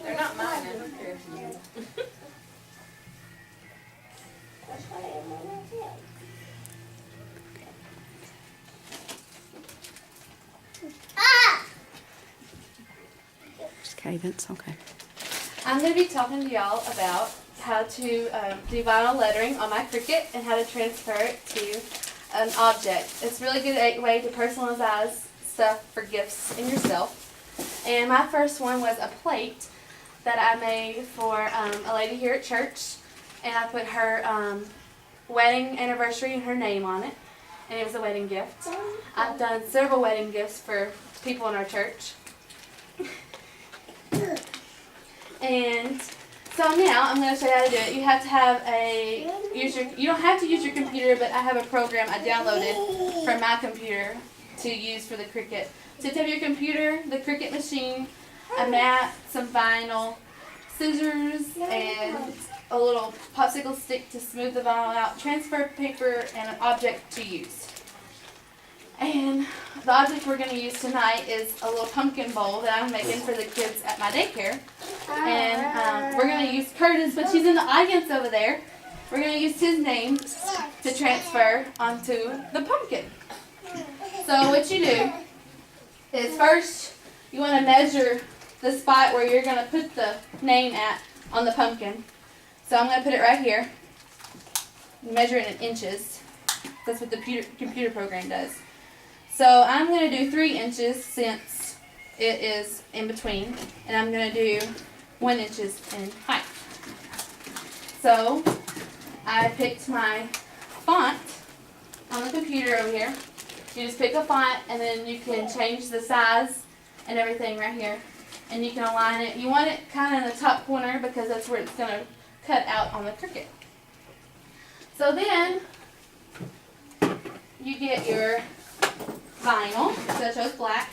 They're not mine. I don't care if you do. Just cadence, okay. I'm going to be talking to y'all about how to do vinyl lettering on my Cricut and how to transfer it to an object. It's a really good way to personalize stuff for gifts in yourself. And my first one was a plate that I made for a lady here at church, and I put her wedding anniversary and her name on it, and it was a wedding gift. I've done several wedding gifts for people in our church. And so now I'm going to show you how to do it. You have to have you don't have to use your computer, but I have a program I downloaded from my computer to use for the Cricut. So you have your computer, the Cricut machine, a mat, some vinyl, scissors, and a little popsicle stick to smooth the vinyl out, transfer paper, and an object to use. And the object we're going to use tonight is a little pumpkin bowl that I'm making for the kids at my daycare. And we're going to use Curtis, but she's in the audience over there. We're going to use his name to transfer onto the pumpkin. So what you do is first you want to measure the spot where you're going to put the name at on the pumpkin. So I'm going to put it right here. Measure it in inches. That's what the computer program does. So I'm going to do 3 inches since it is in between, and I'm going to do 1 inch in height. So I picked my font on the computer over here. You just pick a font, and then you can change the size and everything right here, and you can align it. You want it kind of in the top corner because that's where it's going to cut out on the Cricut. So then you get your vinyl, so I chose black,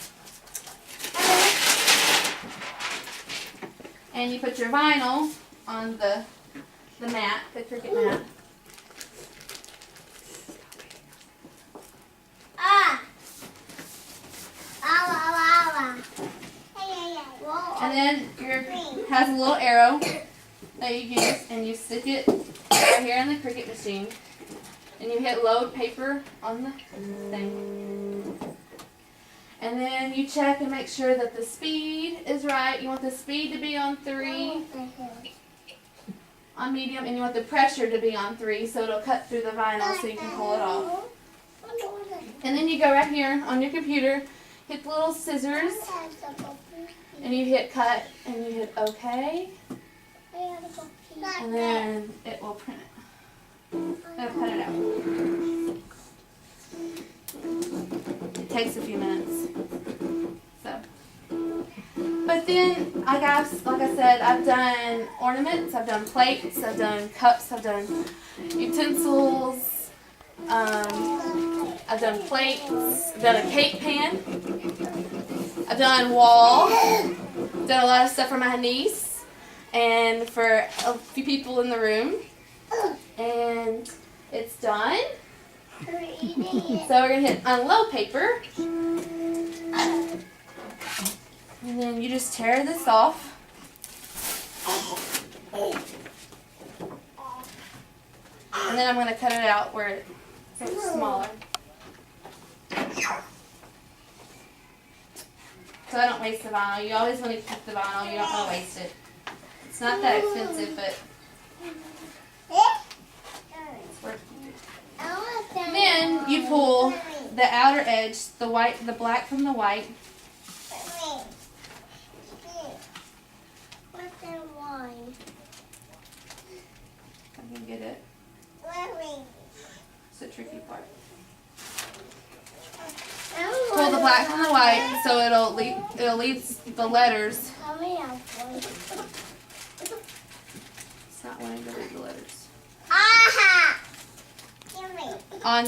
and you put your vinyl on the mat, the Cricut mat. And then it has a little arrow that you use, and you stick it right here in the Cricut machine, and you hit load paper on the thing. And then you check and make sure that the speed is right. You want the speed to be on 3 on medium, and you want the pressure to be on 3 so it'll cut through the vinyl so you can pull it off. And then you go right here on your computer, hit the little scissors, and you hit cut, and you hit OK, and then it will print it. It'll cut it out. It takes a few minutes. So, but then like I said, I've done ornaments, I've done plates, I've done cups, I've done utensils, I've done plates, I've done a cake pan, I've done wall, done a lot of stuff for my niece and for a few people in the room, and it's done. So we're going to hit unload paper, and then you just tear this off. And then I'm going to cut it out where it's smaller. So I don't waste the vinyl. You always want to keep the vinyl. You don't want to waste it. It's not that expensive, but it's worth it. Then you pull the outer edge, the black from the white. I can get it. It's the tricky part. Pull the black from the white so it'll leave the letters. It's not wanting to read the letters. On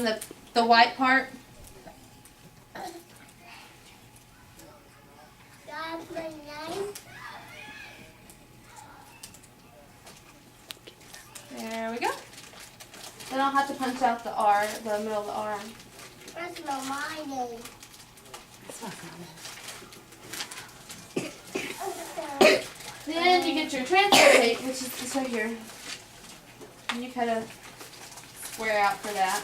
the white part. There we go. Then I'll have to punch out the R, the middle of the R. Where's my name? Then you get your transfer tape, which is this right here. And you cut a square out for that.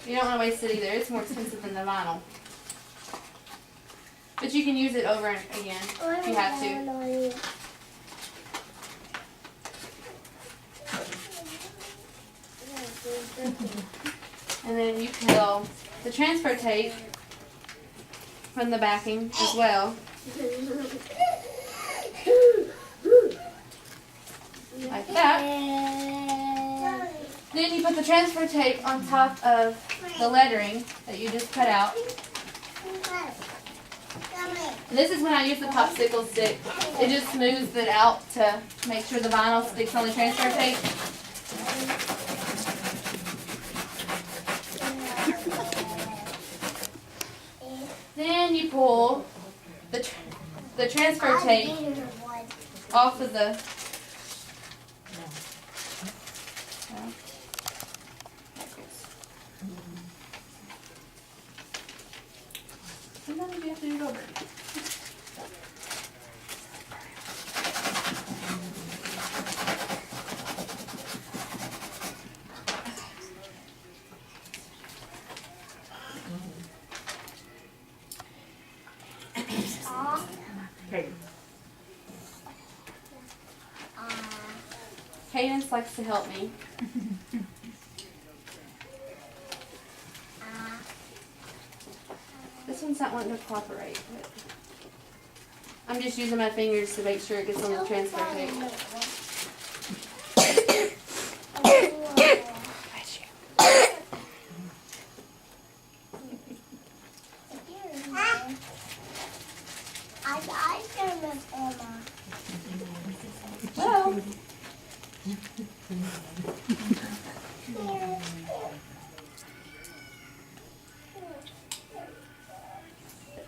You don't want to waste it either. It's more expensive than the vinyl. But you can use it over again if you have to. And then you peel the transfer tape from the backing as well. Like that. Then you put the transfer tape on top of the lettering that you just cut out. And this is when I use the popsicle stick. It just smooths it out to make sure the vinyl sticks on the transfer tape. Then you pull the transfer tape off of the sometimes you have to do it over. Cadence likes to help me. This one's not wanting to cooperate. But I'm just using my fingers to make sure it gets on the transfer tape. Well, the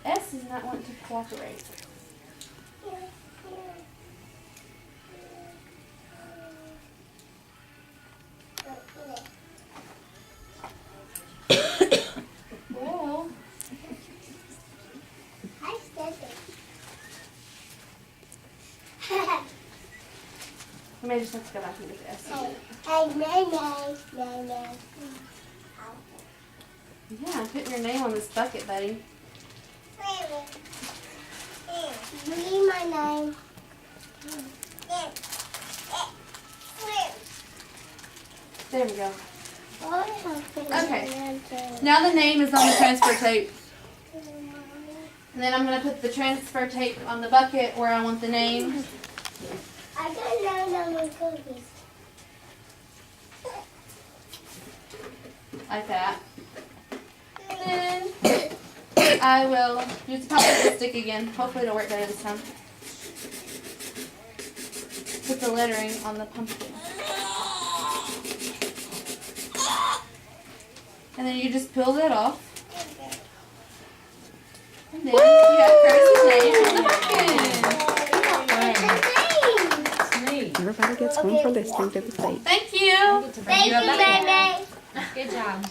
S is not wanting to cooperate. Well, we may just have to go back and get the S. Yeah, I'm putting your name on this bucket, buddy. Read my name. There we go. Okay. Now the name is on the transfer tape. And then I'm going to put the transfer tape on the bucket where I want the name. I don't know my cookies. Like that. Then I will use the popsicle stick again. Hopefully it'll work better this time. Put the lettering on the pumpkin. And then you just peel that off. And then you have Curtis's name on the bucket. Everybody gets one for listening to the tape. Thank you. Thank you, Mama. Good job.